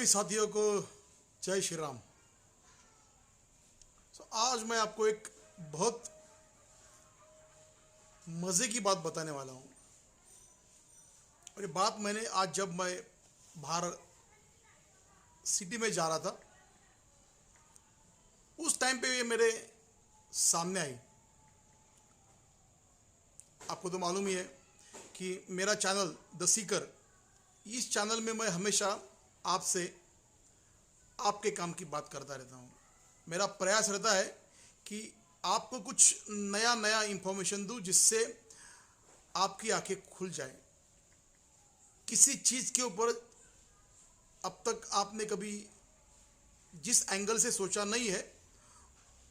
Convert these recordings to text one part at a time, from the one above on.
सभी साथियों को जय श्री राम। आज मैं आपको एक बहुत मज़े की बात बताने वाला हूँ। और ये बात मैंने आज जब मैं बाहर सिटी में जा रहा था उस टाइम पे ये मेरे सामने आई। आपको तो मालूम ही है कि मेरा चैनल द सीकर, इस चैनल में मैं हमेशा आपसे आपके काम की बात करता रहता हूँ। मेरा प्रयास रहता है कि आपको कुछ नया नया इंफॉर्मेशन दूँ जिससे आपकी आंखें खुल जाए। किसी चीज़ के ऊपर अब तक आपने कभी जिस एंगल से सोचा नहीं है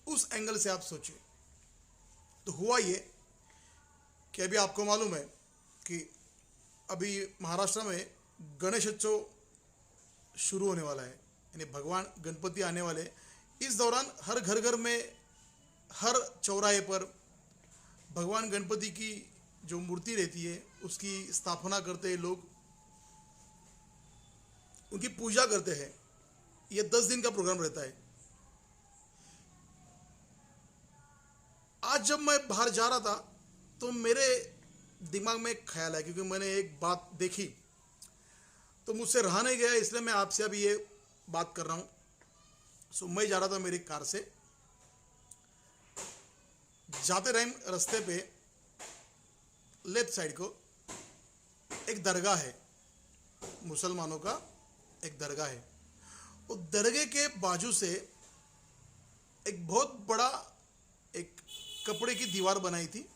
उस एंगल से आप सोचें। तो हुआ ये कि अभी आपको मालूम है कि अभी महाराष्ट्र में गणेश उत्सव शुरू होने वाला है, यानी भगवान गणपति आने वाले। इस दौरान हर घर घर में, हर चौराहे पर भगवान गणपति की जो मूर्ति रहती है उसकी स्थापना करते हैं लोग, उनकी पूजा करते हैं। ये 10 दिन का प्रोग्राम रहता है। आज जब मैं बाहर जा रहा था तो मेरे दिमाग में एक ख्याल है, क्योंकि मैंने एक बात देखी तो मुझसे रहा नहीं गया, इसलिए मैं आपसे अभी ये बात कर रहा हूँ। मैं जा रहा था मेरी कार से, जाते टाइम रास्ते पे लेफ्ट साइड को एक दरगाह है, मुसलमानों का एक दरगाह है। वो दरगाह के बाजू से एक बहुत बड़ा एक कपड़े की दीवार बनाई थी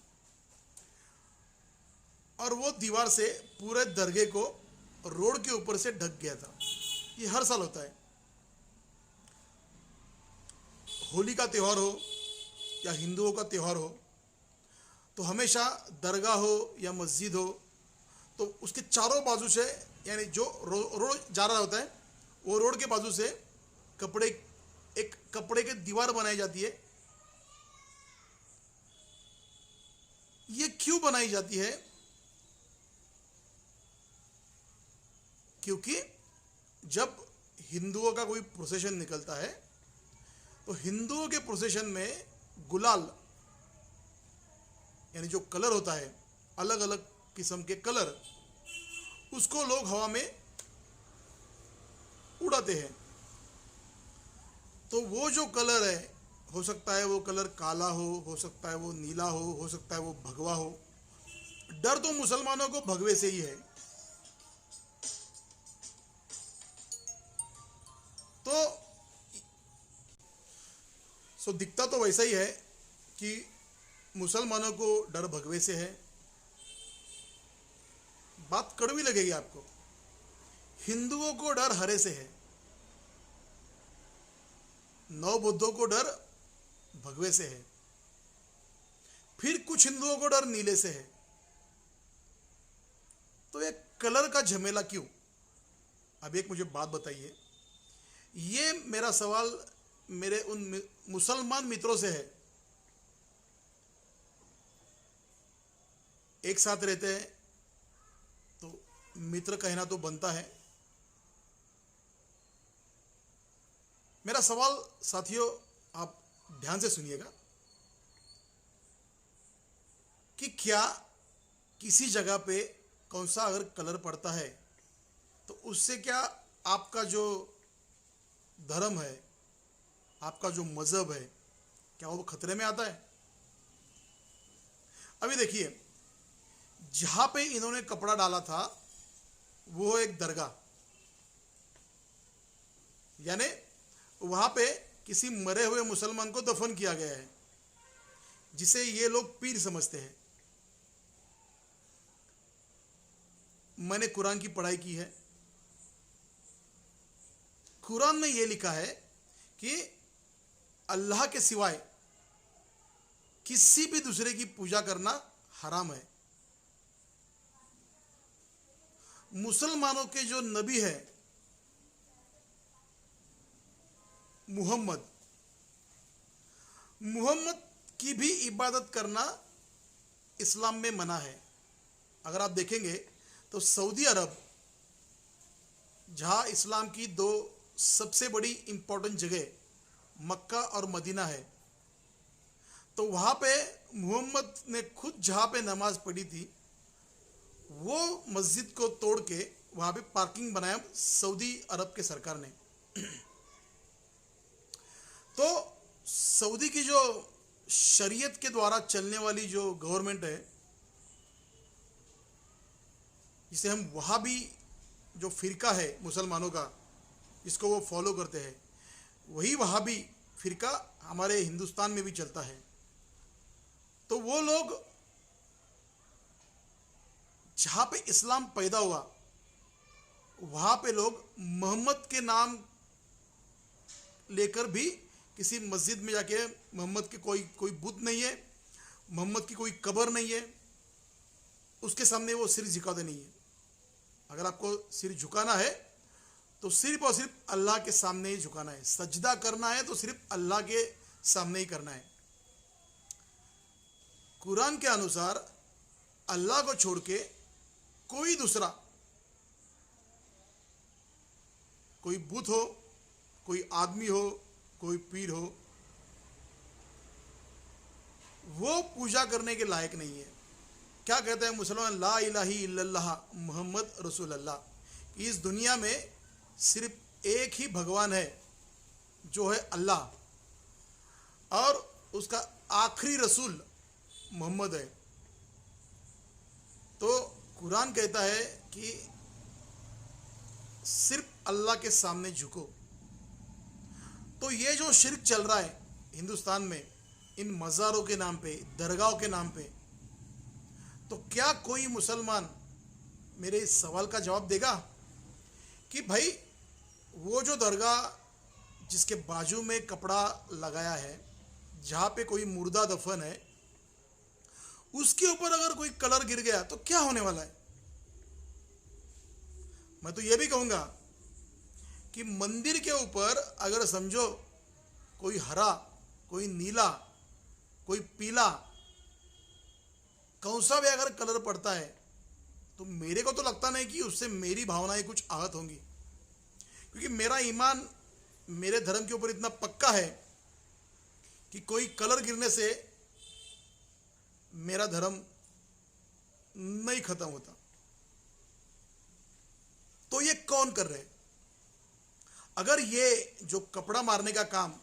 और वो दीवार से पूरे दरगाह को रोड के ऊपर से ढक गया था। ये हर साल होता है। होली का त्यौहार हो या हिंदुओं का त्यौहार हो तो हमेशा दरगाह हो या मस्जिद हो तो उसके चारों बाजू से, यानी जो रोड जा रहा होता है वो रोड के बाजू से एक कपड़े की दीवार बनाई जाती है। ये क्यों बनाई जाती है? क्योंकि जब हिंदुओं का कोई प्रोसेशन निकलता है तो हिंदुओं के प्रोसेशन में गुलाल, यानी जो कलर होता है, अलग अलग किस्म के कलर, उसको लोग हवा में उड़ाते हैं। तो वो जो कलर है, हो सकता है वो कलर काला हो सकता है वो नीला हो सकता है वो भगवा हो। डर तो मुसलमानों को भगवे से ही है। तो दिखता तो वैसा ही है कि मुसलमानों को डर भगवे से है। बात कड़वी लगेगी आपको। हिंदुओं को डर हरे से है, नौ बुद्धों को डर भगवे से है, फिर कुछ हिंदुओं को डर नीले से है। तो ये कलर का झमेला क्यों? अब एक मुझे बात बताइए। ये मेरा सवाल मेरे उन मुसलमान मित्रों से है। एक साथ रहते हैं तो मित्र कहना तो बनता है। मेरा सवाल साथियों आप ध्यान से सुनिएगा कि क्या किसी जगह पे कौन सा अगर कलर पड़ता है तो उससे क्या आपका जो धर्म है, आपका जो मजहब है, क्या वो खतरे में आता है? अभी देखिए, जहां पे इन्होंने कपड़ा डाला था वो एक दरगाह, यानी वहां पे किसी मरे हुए मुसलमान को दफन किया गया है, जिसे ये लोग पीर समझते हैं। मैंने कुरान की पढ़ाई की है। कुरान में ये लिखा है कि अल्लाह के सिवाय किसी भी दूसरे की पूजा करना हराम है। मुसलमानों के जो नबी है मुहम्मद की भी इबादत करना इस्लाम में मना है। अगर आप देखेंगे तो सऊदी अरब जहाँ इस्लाम की दो सबसे बड़ी इम्पोर्टेंट जगह मक्का और मदीना है, तो वहाँ पे मोहम्मद ने खुद जहाँ पे नमाज पढ़ी थी वो मस्जिद को तोड़ के वहाँ पे पार्किंग बनाया सऊदी अरब के सरकार ने। तो सऊदी की जो शरीयत के द्वारा चलने वाली जो गवर्नमेंट है, जिसे हम वहाबी जो फिरका है मुसलमानों का, इसको वो फॉलो करते हैं, वही वहाबी फिरका हमारे हिंदुस्तान में भी चलता है। तो वो लोग जहाँ पे इस्लाम पैदा हुआ वहाँ पे लोग मोहम्मद के नाम लेकर भी किसी मस्जिद में जाके मोहम्मद के कोई बुत नहीं है, मोहम्मद की कोई कब्र नहीं है, उसके सामने वो सिर झुकाते नहीं है। अगर आपको सिर झुकाना है तो सिर्फ और सिर्फ अल्लाह के सामने ही झुकाना है, सजदा करना है तो सिर्फ अल्लाह के सामने ही करना है। कुरान के अनुसार अल्लाह को छोड़ के कोई दूसरा, कोई बुत हो, कोई आदमी हो, कोई पीर हो, वो पूजा करने के लायक नहीं है। क्या कहते हैं मुसलमान? ला इलाहा इल्लल्लाह मोहम्मद रसूलुल्लाह। इस दुनिया में सिर्फ एक ही भगवान है जो है अल्लाह, और उसका आखिरी रसूल मोहम्मद है। तो कुरान कहता है कि सिर्फ अल्लाह के सामने झुको। तो ये जो शिर्क चल रहा है हिंदुस्तान में इन मज़ारों के नाम पे, दरगाहों के नाम पे, तो क्या कोई मुसलमान मेरे इस सवाल का जवाब देगा कि भाई वो जो दरगाह जिसके बाजू में कपड़ा लगाया है, जहाँ पे कोई मुर्दा दफन है, उसके ऊपर अगर कोई कलर गिर गया तो क्या होने वाला है? मैं तो ये भी कहूँगा कि मंदिर के ऊपर अगर समझो कोई हरा, कोई नीला, कोई पीला, कौन सा भी अगर कलर पड़ता है तो मेरे को तो लगता नहीं कि उससे मेरी भावनाएं कुछ आहत होंगी, क्योंकि मेरा ईमान मेरे धर्म के ऊपर इतना पक्का है कि कोई कलर गिरने से मेरा धर्म नहीं खत्म होता। तो ये कौन कर रहे हैं? अगर ये जो कपड़ा मारने का काम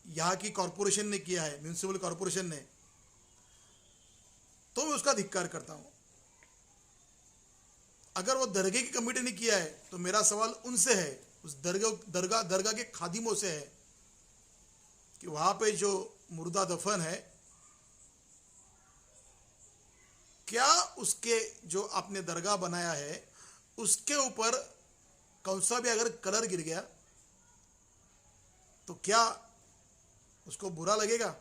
यहाँ की कॉरपोरेशन ने किया है, म्यूनिसिपल कॉरपोरेशन ने, तो मैं उसका धिक्कार करता हूं। अगर वो दरगाह की कमेटी ने किया है तो मेरा सवाल उनसे है, उस दरगाह के खादिमों से है कि वहां पे जो मुर्दा दफन है, क्या उसके जो आपने दरगाह बनाया है उसके ऊपर कौन सा भी अगर कलर गिर गया तो क्या उसको बुरा लगेगा?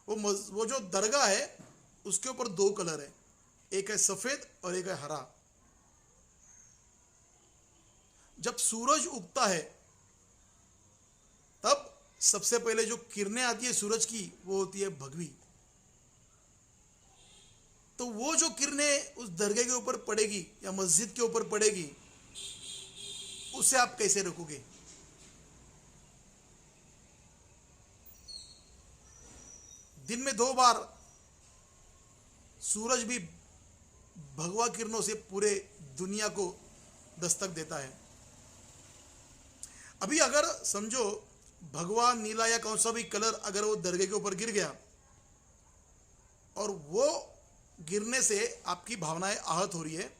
वो जो दरगाह है उसके ऊपर दो कलर है, एक है सफेद और एक है हरा। जब सूरज उगता है तब सबसे पहले जो किरणें आती है सूरज की वो होती है भगवी। तो वो जो किरणें उस दरगाह के ऊपर पड़ेगी या मस्जिद के ऊपर पड़ेगी, उसे आप कैसे रोकोगे? दिन में 2 बार सूरज भी भगवा किरणों से पूरे दुनिया को दस्तक देता है। अभी अगर समझो भगवा नीला या कौन सा भी कलर अगर वो दरगाह के ऊपर गिर गया और वो गिरने से आपकी भावनाएं आहत हो रही है,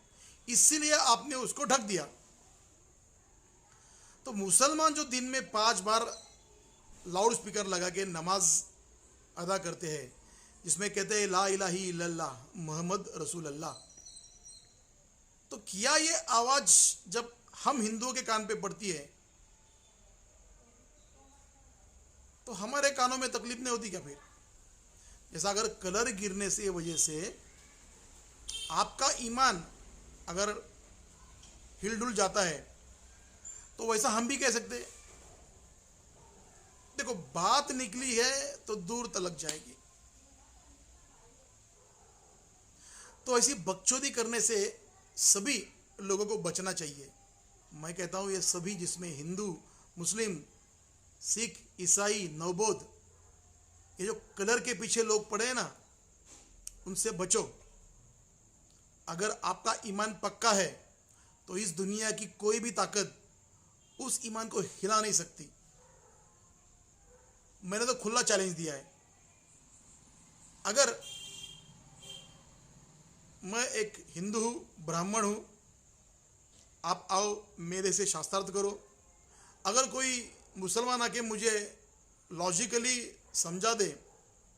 इसीलिए आपने उसको ढक दिया। तो मुसलमान जो दिन में 5 बार लाउड स्पीकर लगा के नमाज अदा करते हैं, जिसमें कहते हैं ला इलाहा इल्लल्लाह मोहम्मद रसूलुल्लाह, तो क्या ये आवाज जब हम हिंदुओं के कान पे पड़ती है तो हमारे कानों में तकलीफ नहीं होती क्या? फिर जैसा अगर कलर गिरने से वजह से आपका ईमान अगर हिलडुल जाता है तो वैसा हम भी कह सकते हैं। देखो, बात निकली है तो दूर तलक जाएगी। तो ऐसी बकचोदी करने से सभी लोगों को बचना चाहिए। मैं कहता हूँ ये सभी, जिसमें हिंदू, मुस्लिम, सिख, ईसाई, नवबौद्ध, ये जो कलर के पीछे लोग पड़े हैं ना, उनसे बचो। अगर आपका ईमान पक्का है तो इस दुनिया की कोई भी ताकत उस ईमान को हिला नहीं सकती। मैंने तो खुला चैलेंज दिया है। अगर मैं एक हिंदू हूँ, ब्राह्मण हूँ, आप आओ मेरे से शास्त्रार्थ करो। अगर कोई मुसलमान आके मुझे लॉजिकली समझा दे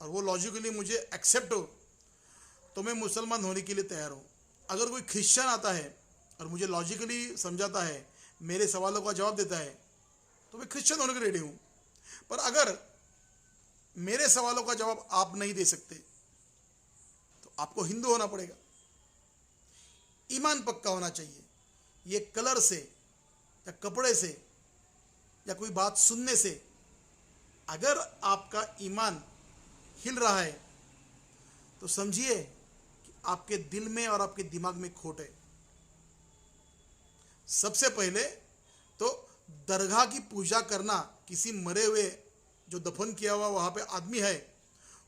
और वो लॉजिकली मुझे एक्सेप्ट हो तो मैं मुसलमान होने के लिए तैयार हूँ। अगर कोई क्रिश्चियन आता है और मुझे लॉजिकली समझाता है, मेरे सवालों का जवाब देता है, तो मैं क्रिश्चियन होने के रेडी हूँ। पर अगर मेरे सवालों का जवाब आप नहीं दे सकते तो आपको हिंदू होना पड़ेगा। ईमान पक्का होना चाहिए। ये कलर से या कपड़े से या कोई बात सुनने से अगर आपका ईमान हिल रहा है तो समझिए कि आपके दिल में और आपके दिमाग में खोट है। सबसे पहले तो दरगाह की पूजा करना, किसी मरे हुए जो दफन किया हुआ वहां पे आदमी है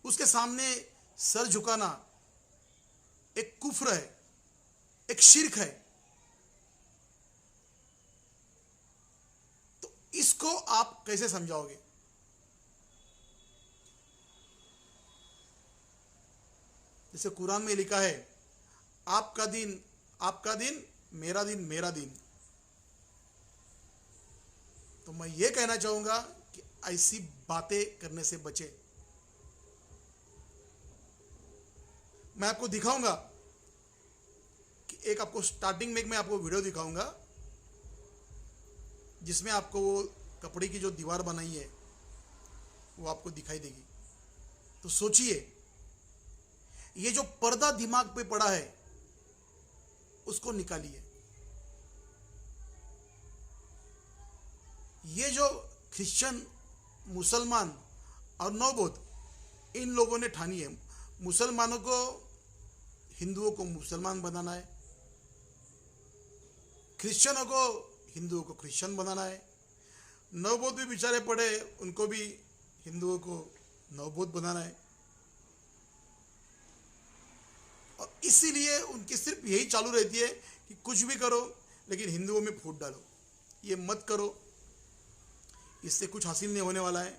उसके सामने सर झुकाना एक कुफ्र है, एक शिर्क है। तो इसको आप कैसे समझाओगे? जैसे कुरान में लिखा है, आपका दिन मेरा दिन मेरा दिन। तो मैं ये कहना चाहूंगा कि ऐसी बातें करने से बचे। मैं आपको दिखाऊंगा कि एक आपको स्टार्टिंग में मैं आपको वीडियो दिखाऊंगा जिसमें आपको वो कपड़े की जो दीवार बनाई है वो आपको दिखाई देगी। तो सोचिए, ये जो पर्दा दिमाग पे पड़ा है उसको निकालिए। ये जो क्रिश्चियन, मुसलमान और नवबौद्ध, इन लोगों ने ठानी है मुसलमानों को हिंदुओं को मुसलमान बनाना है, क्रिश्चियनों को हिंदुओं को क्रिश्चियन बनाना है, नवबौद्ध भी बेचारे पड़े, उनको भी हिंदुओं को नवबौद्ध बनाना है। और इसीलिए उनकी सिर्फ यही चालू रहती है कि कुछ भी करो लेकिन हिंदुओं में फूट डालो, ये मत करो, इससे कुछ हासिल नहीं होने वाला है।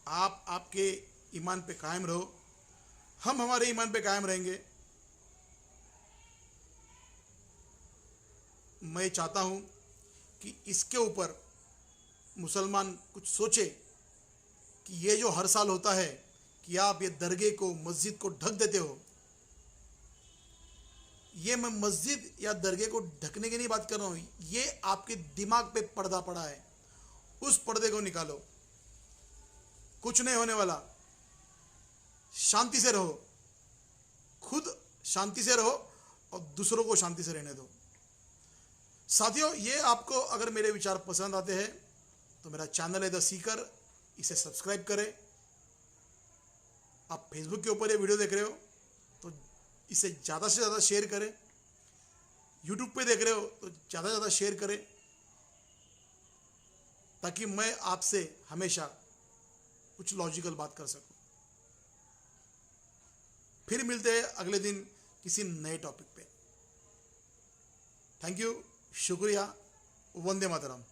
आप आपके ईमान पे कायम रहो, हम हमारे ईमान पे कायम रहेंगे। मैं चाहता हूं कि इसके ऊपर मुसलमान कुछ सोचे कि ये जो हर साल होता है कि आप ये दरगाह को, मस्जिद को ढक देते हो, ये मैं मस्जिद या दरगाह को ढकने की नहीं बात कर रहा हूं, ये आपके दिमाग पे पर्दा पड़ा है, उस पर्दे को निकालो। कुछ नहीं होने वाला, शांति से रहो, खुद शांति से रहो और दूसरों को शांति से रहने दो। साथियों, ये आपको अगर मेरे विचार पसंद आते हैं तो मेरा चैनल है द सीकर, इसे सब्सक्राइब करें। आप फेसबुक के ऊपर ये वीडियो देख रहे हो तो इसे ज़्यादा से ज़्यादा शेयर करें। यूट्यूब पे देख रहे हो तो ज़्यादा से ज़्यादा शेयर करें, ताकि मैं आपसे हमेशा कुछ लॉजिकल बात कर सकूं। फिर मिलते हैं अगले दिन किसी नए टॉपिक पे। थैंक यू, शुक्रिया, वंदे मातरम।